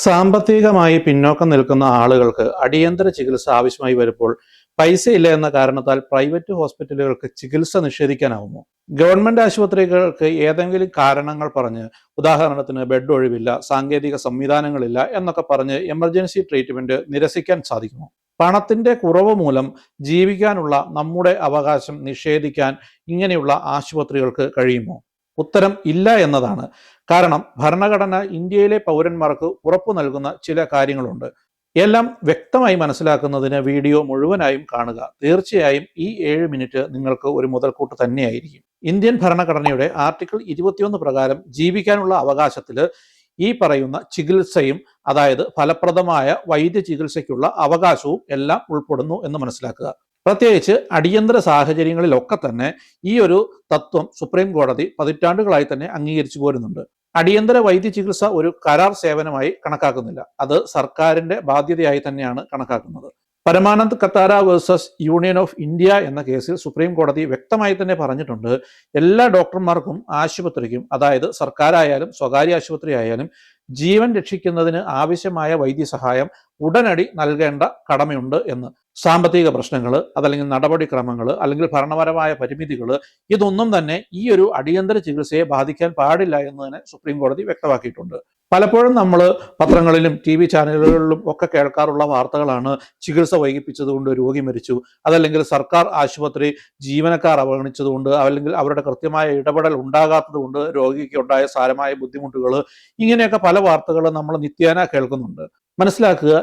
സാമ്പത്തികമായി പിന്നോക്കം നിൽക്കുന്ന ആളുകൾക്ക് അടിയന്തര ചികിത്സ ആവശ്യമായി വരുമ്പോൾ പൈസയില്ല എന്ന കാരണത്താൽ പ്രൈവറ്റ് ഹോസ്പിറ്റലുകൾക്ക് ചികിത്സ നിഷേധിക്കാനാവുമോ? ഗവൺമെന്റ് ആശുപത്രികൾക്ക് ഏതെങ്കിലും കാരണങ്ങൾ പറഞ്ഞ്, ഉദാഹരണത്തിന് ബെഡ് ഒഴിവില്ല, സാങ്കേതിക സംവിധാനങ്ങളില്ല എന്നൊക്കെ പറഞ്ഞ് എമർജൻസി ട്രീറ്റ്മെന്റ് നിരസിക്കാൻ സാധിക്കുമോ? പണത്തിന്റെ കുറവ് മൂലം ജീവിക്കാനുള്ള നമ്മുടെ അവകാശം നിഷേധിക്കാൻ ഇങ്ങനെയുള്ള ആശുപത്രികൾക്ക് കഴിയുമോ? ഉത്തരം ഇല്ല എന്നതാണ്. കാരണം ഭരണഘടന ഇന്ത്യയിലെ പൗരന്മാർക്ക് ഉറപ്പു നൽകുന്ന ചില കാര്യങ്ങളുണ്ട്. എല്ലാം വ്യക്തമായി മനസ്സിലാക്കുന്നതിന് വീഡിയോ മുഴുവനായും കാണുക. തീർച്ചയായും ഈ 7 മിനിറ്റ് നിങ്ങൾക്ക് ഒരു മുതൽക്കൂട്ട് തന്നെയായിരിക്കും. ഇന്ത്യൻ ഭരണഘടനയുടെ ആർട്ടിക്കിൾ 21 പ്രകാരം ജീവിക്കാനുള്ള അവകാശത്തിൽ ഈ പറയുന്ന ചികിത്സയും, അതായത് ഫലപ്രദമായ വൈദ്യ ചികിത്സയ്ക്കുള്ള അവകാശവും എല്ലാം ഉൾപ്പെടുന്നു എന്ന് മനസ്സിലാക്കുക. പ്രത്യേകിച്ച് അടിയന്തര സാഹചര്യങ്ങളിലൊക്കെ തന്നെ ഈ ഒരു തത്വം സുപ്രീം കോടതി പതിറ്റാണ്ടുകളായി തന്നെ അംഗീകരിച്ചു പോരുന്നുണ്ട്. അടിയന്തര വൈദ്യ ചികിത്സ ഒരു കരാർ സേവനമായി കണക്കാക്കുന്നില്ല, അത് സർക്കാരിന്റെ ബാധ്യതയായി തന്നെയാണ് കണക്കാക്കുന്നത്. Parmanand കത്താര versus union of India എന്ന കേസിൽ സുപ്രീം കോടതി വ്യക്തമായി തന്നെ പറഞ്ഞിട്ടുണ്ട്, എല്ലാ ഡോക്ടർമാർക്കും ആശുപത്രിക്കും, അതായത് സർക്കാരായാലും സ്വകാര്യ ആശുപത്രി ആയാലും, ജീവൻ രക്ഷിക്കുന്നതിന് ആവശ്യമായ വൈദ്യസഹായം ഉടനടി നൽകേണ്ട കടമയുണ്ട് എന്ന്. സാമ്പത്തിക പ്രശ്നങ്ങൾ, അതല്ലെങ്കിൽ നടപടിക്രമങ്ങൾ, അല്ലെങ്കിൽ ഭരണപരമായ പരിമിതികൾ, ഇതൊന്നും തന്നെ ഈ ഒരു അടിയന്തര ചികിത്സയെ ബാധിക്കാൻ പാടില്ല എന്ന് തന്നെ സുപ്രീം കോടതി വ്യക്തമാക്കിയിട്ടുണ്ട്. പലപ്പോഴും നമ്മൾ പത്രങ്ങളിലും TV ചാനലുകളിലും ഒക്കെ കേൾക്കാറുള്ള വാർത്തകളാണ്, ചികിത്സ വൈകിപ്പിച്ചതുകൊണ്ട് രോഗി മരിച്ചു, അതല്ലെങ്കിൽ സർക്കാർ ആശുപത്രി ജീവനക്കാർ അവഗണിച്ചതുകൊണ്ട്, അല്ലെങ്കിൽ അവരുടെ കൃത്യമായ ഇടപെടൽ ഉണ്ടാകാത്തത് കൊണ്ട് രോഗിക്ക് ഉണ്ടായ സാരമായ ബുദ്ധിമുട്ടുകൾ, ഇങ്ങനെയൊക്കെ പല വാർത്തകൾ നമ്മൾ നിത്യേന കേൾക്കുന്നുണ്ട്. മനസ്സിലാക്കുക,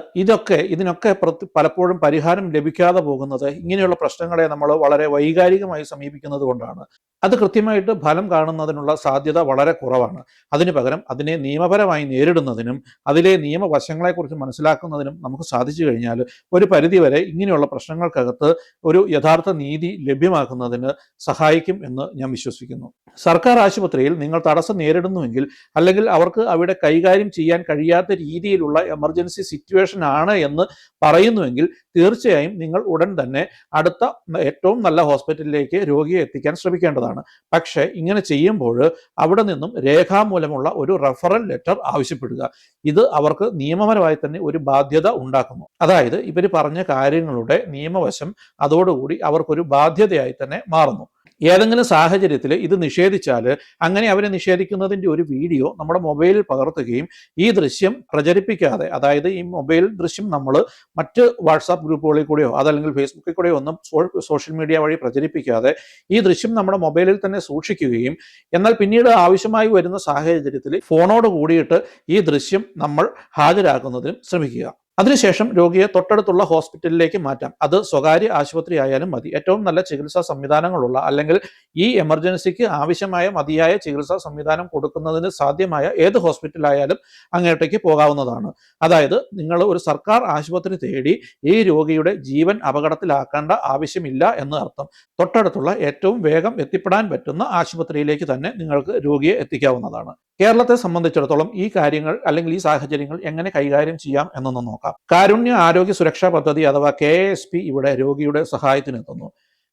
ഇതിനൊക്കെ പലപ്പോഴും പരിഹാരം ലഭിക്കാതെ പോകുന്നത് ഇങ്ങനെയുള്ള പ്രശ്നങ്ങളെ നമ്മൾ വളരെ വൈകാരികമായി സമീപിക്കുന്നത് കൊണ്ടാണ്. അത് കൃത്യമായിട്ട് ഫലം കാണുന്നതിനുള്ള സാധ്യത വളരെ കുറവാണ്. അതിനു പകരം അതിനെ നിയമപരമായി നേരിടുന്നതിനും അതിലെ നിയമവശങ്ങളെക്കുറിച്ച് മനസ്സിലാക്കുന്നതിനും നമുക്ക് സാധിച്ചു കഴിഞ്ഞാൽ ഒരു പരിധിവരെ ഇങ്ങനെയുള്ള പ്രശ്നങ്ങൾക്കകത്ത് ഒരു യഥാർത്ഥ നീതി ലഭ്യമാക്കുന്നതിന് സഹായിക്കും എന്ന് ഞാൻ വിശ്വസിക്കുന്നു. സർക്കാർ ആശുപത്രിയിൽ നിങ്ങൾ തടസ്സം നേരിടുന്നുവെങ്കിൽ, അല്ലെങ്കിൽ അവർക്ക് അവിടെ കൈകാര്യം ചെയ്യാൻ കഴിയാത്ത രീതിയിലുള്ള എമർജൻസി സിറ്റുവേഷൻ ആണ് എന്ന് പറയുന്നുവെങ്കിൽ, തീർച്ചയായും നിങ്ങൾ ഉടൻ തന്നെ അടുത്ത ഏറ്റവും നല്ല ഹോസ്പിറ്റലിലേക്ക് രോഗിയെ എത്തിക്കാൻ ശ്രമിക്കേണ്ടതാണ്. പക്ഷേ ഇങ്ങനെ ചെയ്യുമ്പോൾ അവിടെ നിന്നും രേഖാമൂലമുള്ള ഒരു റെഫറൽ ലെറ്റർ ആവശ്യപ്പെടുക. ഇത് അവർക്ക് നിയമപരമായി തന്നെ ഒരു ബാധ്യത ഉണ്ടാക്കുന്നു. അതായത് ഇവർ പറഞ്ഞ കാര്യങ്ങളുടെ നിയമവശം അതോടുകൂടി അവർക്കൊരു ബാധ്യതയായി തന്നെ മാറുന്നു. ഏതെങ്കിലും സാഹചര്യത്തിൽ ഇത് നിഷേധിച്ചാൽ, അങ്ങനെ അവരെ നിഷേധിക്കുന്നതിൻ്റെ ഒരു വീഡിയോ നമ്മുടെ മൊബൈലിൽ പകർത്തുകയും ഈ ദൃശ്യം പ്രചരിപ്പിക്കാതെ, അതായത് ഈ മൊബൈൽ ദൃശ്യം നമ്മൾ മറ്റ് വാട്സാപ്പ് ഗ്രൂപ്പുകളിൽ കൂടെയോ അതല്ലെങ്കിൽ ഫേസ്ബുക്കിൽ കൂടെയോ ഒന്നും സോഷ്യൽ മീഡിയ വഴി പ്രചരിപ്പിക്കാതെ ഈ ദൃശ്യം നമ്മുടെ മൊബൈലിൽ തന്നെ സൂക്ഷിക്കുകയും, എന്നാൽ പിന്നീട് ആവശ്യമായി വരുന്ന സാഹചര്യത്തിൽ ഫോണോട് കൂടിയിട്ട് ഈ ദൃശ്യം നമ്മൾ ഹാജരാക്കുന്നതിനും ശ്രമിക്കുക. അതിനുശേഷം രോഗിയെ തൊട്ടടുത്തുള്ള ഹോസ്പിറ്റലിലേക്ക് മാറ്റാം. അത് സ്വകാര്യ ആശുപത്രി ആയാലും മതി. ഏറ്റവും നല്ല ചികിത്സാ സംവിധാനങ്ങളുള്ള, അല്ലെങ്കിൽ ഈ എമർജൻസിക്ക് ആവശ്യമായ മതിയായ ചികിത്സാ സംവിധാനം കൊടുക്കുന്നതിന് സാധ്യമായ ഏത് ഹോസ്പിറ്റലായാലും അങ്ങോട്ടേക്ക് പോകാവുന്നതാണ്. അതായത് നിങ്ങൾ ഒരു സർക്കാർ ആശുപത്രി തേടി ഈ രോഗിയുടെ ജീവൻ അപകടത്തിലാക്കേണ്ട ആവശ്യമില്ല എന്ന് അർത്ഥം. തൊട്ടടുത്തുള്ള ഏറ്റവും വേഗം എത്തിപ്പെടാൻ പറ്റുന്ന ആശുപത്രിയിലേക്ക് തന്നെ നിങ്ങൾക്ക് രോഗിയെ എത്തിക്കാവുന്നതാണ്. കേരളത്തെ സംബന്ധിച്ചിടത്തോളം ഈ കാര്യങ്ങൾ, അല്ലെങ്കിൽ ഈ സാഹചര്യങ്ങൾ എങ്ങനെ കൈകാര്യം ചെയ്യാം എന്നൊന്ന് നോക്കാം. കാരുണ്യ ആരോഗ്യ സുരക്ഷാ പദ്ധതി അഥവാ KASP ഇവിടെ രോഗിയുടെ സഹായത്തിനെത്തുന്നു.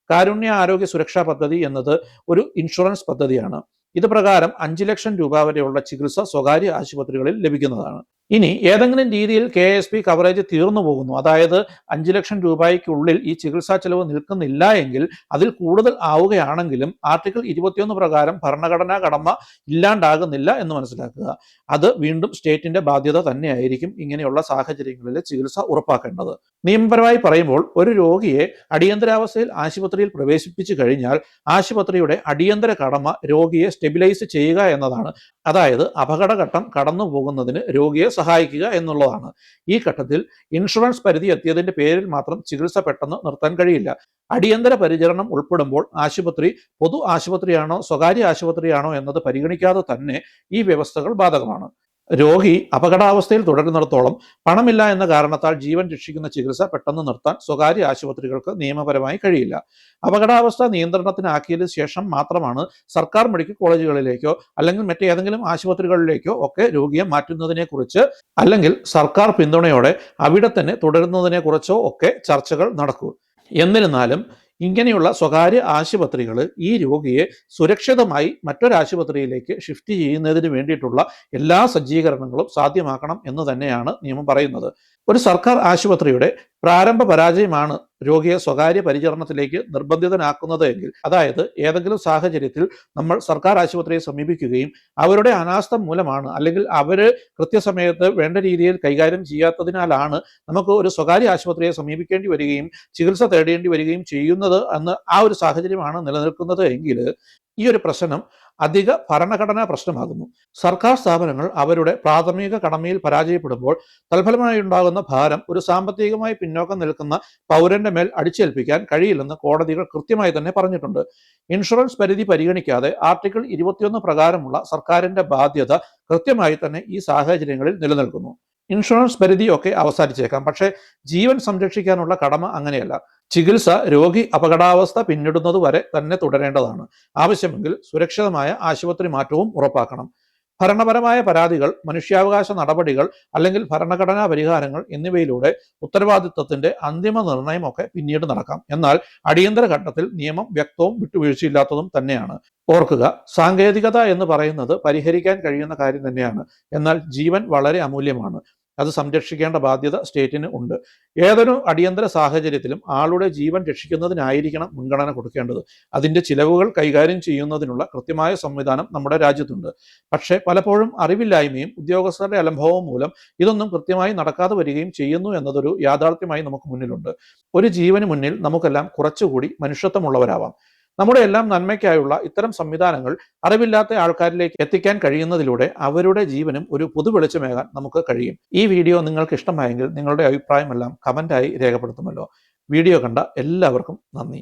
കാരുണ്യ ആരോഗ്യ സുരക്ഷാ പദ്ധതി എന്നത് ഒരു ഇൻഷുറൻസ് പദ്ധതിയാണ്. ഇത് പ്രകാരം 5 ലക്ഷം രൂപ വരെയുള്ള ചികിത്സ സ്വകാര്യ ആശുപത്രികളിൽ ലഭിക്കുന്നതാണ്. ഇനി ഏതെങ്കിലും രീതിയിൽ KASP കവറേജ് തീർന്നു പോകുന്നു, അതായത് 5 ലക്ഷം രൂപയ്ക്കുള്ളിൽ ഈ ചികിത്സാ ചെലവ് നിൽക്കുന്നില്ല എങ്കിൽ, അതിൽ കൂടുതൽ ആവുകയാണെങ്കിലും ആർട്ടിക്കിൾ 21 പ്രകാരം ഭരണഘടനാ കടമ ഇല്ലാണ്ടാകുന്നില്ല എന്ന് മനസ്സിലാക്കുക. അത് വീണ്ടും സ്റ്റേറ്റിന്റെ ബാധ്യത തന്നെയായിരിക്കും ഇങ്ങനെയുള്ള സാഹചര്യങ്ങളിൽ ചികിത്സ ഉറപ്പാക്കേണ്ടത്. നിയമപരമായി പറയുമ്പോൾ ഒരു രോഗിയെ അടിയന്തരാവസ്ഥയിൽ ആശുപത്രിയിൽ പ്രവേശിപ്പിച്ചു കഴിഞ്ഞാൽ ആശുപത്രിയുടെ അടിയന്തര കടമ രോഗിയെ സ്റ്റെബിലൈസ് ചെയ്യുക എന്നതാണ്. അതായത് അപകടഘട്ടം കടന്നു പോകുന്നതിന് രോഗിയെ സഹായിക്കുക എന്നുള്ളതാണ്. ഈ ഘട്ടത്തിൽ ഇൻഷുറൻസ് പരിധി എത്തിയതിന്റെ പേരിൽ മാത്രം ചികിത്സ പെട്ടെന്ന് നിർത്താൻ കഴിയില്ല. അടിയന്തര പരിചരണം ഉൾപ്പെടുമ്പോൾ ആശുപത്രി പൊതു ആശുപത്രിയാണോ സ്വകാര്യ ആശുപത്രിയാണോ എന്നത് പരിഗണിക്കാതെ തന്നെ ഈ വ്യവസ്ഥകൾ ബാധകമാണ്. രോഗി അപകടാവസ്ഥയിൽ തുടരുന്നിടത്തോളം പണമില്ല എന്ന കാരണത്താൽ ജീവൻ രക്ഷിക്കുന്ന ചികിത്സ പെട്ടെന്ന് നിർത്താൻ സ്വകാര്യ ആശുപത്രികൾക്ക് നിയമപരമായി കഴിയില്ല. അപകടാവസ്ഥ നിയന്ത്രണത്തിനാക്കിയതിനു ശേഷം മാത്രമാണ് സർക്കാർ മെഡിക്കൽ കോളേജുകളിലേക്കോ അല്ലെങ്കിൽ മറ്റേതെങ്കിലും ആശുപത്രികളിലേക്കോ ഒക്കെ രോഗിയെ മാറ്റുന്നതിനെ കുറിച്ച്, അല്ലെങ്കിൽ സർക്കാർ പിന്തുണയോടെ അവിടെ തന്നെ തുടരുന്നതിനെ കുറിച്ചോ ഒക്കെ ചർച്ചകൾ നടക്കൂ. എന്നിരുന്നാലും ഇങ്ങനെയുള്ള സ്വകാര്യ ആശുപത്രികൾ ഈ രോഗിയെ സുരക്ഷിതമായി മറ്റൊരാശുപത്രിയിലേക്ക് ഷിഫ്റ്റ് ചെയ്യുന്നതിന് വേണ്ടിയിട്ടുള്ള എല്ലാ സജ്ജീകരണങ്ങളും സാധ്യമാക്കണം എന്ന് തന്നെയാണ് നിയമം പറയുന്നത്. ഒരു സർക്കാർ ആശുപത്രിയുടെ പ്രാരംഭ പരാജയമാണ് രോഗിയെ സ്വകാര്യ പരിചരണത്തിലേക്ക് നിർബന്ധിതനാക്കുന്നത് എങ്കിൽ, അതായത് ഏതെങ്കിലും സാഹചര്യത്തിൽ നമ്മൾ സർക്കാർ ആശുപത്രിയെ സമീപിക്കുകയും അവരുടെ അനാസ്ഥ മൂലമാണ്, അല്ലെങ്കിൽ അവര് കൃത്യസമയത്ത് വേണ്ട രീതിയിൽ കൈകാര്യം ചെയ്യാത്തതിനാലാണ് നമുക്ക് ഒരു സ്വകാര്യ ആശുപത്രിയെ സമീപിക്കേണ്ടി വരികയും ചികിത്സ തേടേണ്ടി വരികയും ചെയ്യുന്നത് എന്ന് ആ ഒരു സാഹചര്യമാണ് നിലനിൽക്കുന്നത് എങ്കിൽ, ഈ ഒരു പ്രശ്നം അധിക ഭരണഘടനാ പ്രശ്നമാകുന്നു. സർക്കാർ സ്ഥാപനങ്ങൾ അവരുടെ പ്രാഥമിക കടമയിൽ പരാജയപ്പെടുമ്പോൾ തൽഫലമായി ഉണ്ടാകുന്ന ഭാരം ഒരു സാമ്പത്തികമായി പിന്നോക്കം നിൽക്കുന്ന പൗരന്റെ മേൽ അടിച്ചേൽപ്പിക്കാൻ കഴിയില്ലെന്ന് കോടതികൾ കൃത്യമായി തന്നെ പറഞ്ഞിട്ടുണ്ട്. ഇൻഷുറൻസ് പരിധി പരിഗണിക്കാതെ ആർട്ടിക്കിൾ 21 പ്രകാരമുള്ള സർക്കാരിന്റെ ബാധ്യത കൃത്യമായി തന്നെ ഈ സാഹചര്യങ്ങളിൽ നിലനിൽക്കുന്നു. ഇൻഷുറൻസ് പരിധിയൊക്കെ അവസാനിച്ചേക്കാം, പക്ഷേ ജീവൻ സംരക്ഷിക്കാനുള്ള കടമ അങ്ങനെയല്ല. ചികിത്സ രോഗി അപകടാവസ്ഥ പിന്നിടുന്നത് വരെ തന്നെ തുടരേണ്ടതാണ്. ആവശ്യമെങ്കിൽ സുരക്ഷിതമായ ആശുപത്രി മാറ്റവും ഉറപ്പാക്കണം. ഭരണപരമായ പരാതികൾ, മനുഷ്യാവകാശ നടപടികൾ അല്ലെങ്കിൽ ഭരണഘടനാ പരിഹാരങ്ങൾ എന്നിവയിലൂടെ ഉത്തരവാദിത്വത്തിന്റെ അന്തിമ നിർണയമൊക്കെ പിന്നീട് നടക്കാം. എന്നാൽ അടിയന്തര ഘട്ടത്തിൽ നിയമം വ്യക്തവും വിട്ടുവീഴ്ചയില്ലാത്തതും തന്നെയാണ്. ഓർക്കുക, സാങ്കേതികത എന്ന് പറയുന്നത് പരിഹരിക്കാൻ കഴിയുന്ന കാര്യം തന്നെയാണ്. എന്നാൽ ജീവൻ വളരെ അമൂല്യമാണ്. അത് സംരക്ഷിക്കേണ്ട ബാധ്യത സ്റ്റേറ്റിന് ഉണ്ട്. ഏതൊരു അടിയന്തര സാഹചര്യത്തിലും ആളുടെ ജീവൻ രക്ഷിക്കുന്നതിനായിരിക്കണം മുൻഗണന കൊടുക്കേണ്ടത്. അതിൻ്റെ ചിലവുകൾ കൈകാര്യം ചെയ്യുന്നതിനുള്ള കൃത്യമായ സംവിധാനം നമ്മുടെ രാജ്യത്തുണ്ട്. പക്ഷേ പലപ്പോഴും അറിവില്ലായ്മയും ഉദ്യോഗസ്ഥരുടെ അലംഭാവവും മൂലം ഇതൊന്നും കൃത്യമായി നടക്കാതെ വരികയും ചെയ്യുന്നു എന്നതൊരു യാഥാർത്ഥ്യമായി നമുക്ക് മുന്നിലുണ്ട്. ഒരു ജീവന് മുന്നിൽ നമുക്കെല്ലാം കുറച്ചുകൂടി മനുഷ്യത്വമുള്ളവരാവാം. നമ്മുടെ എല്ലാം നന്മയ്ക്കായുള്ള ഇത്തരം സംവിധാനങ്ങൾ അറിവില്ലാത്ത ആൾക്കാരിലേക്ക് എത്തിക്കാൻ കഴിയുന്നതിലൂടെ അവരുടെ ജീവനും ഒരു പുതുവെളിച്ചമേകാൻ നമുക്ക് കഴിയും. ഈ വീഡിയോ നിങ്ങൾക്ക് ഇഷ്ടമായെങ്കിൽ നിങ്ങളുടെ അഭിപ്രായമെല്ലാം കമന്റായി രേഖപ്പെടുത്തുമല്ലോ. വീഡിയോ കണ്ട എല്ലാവർക്കും നന്ദി.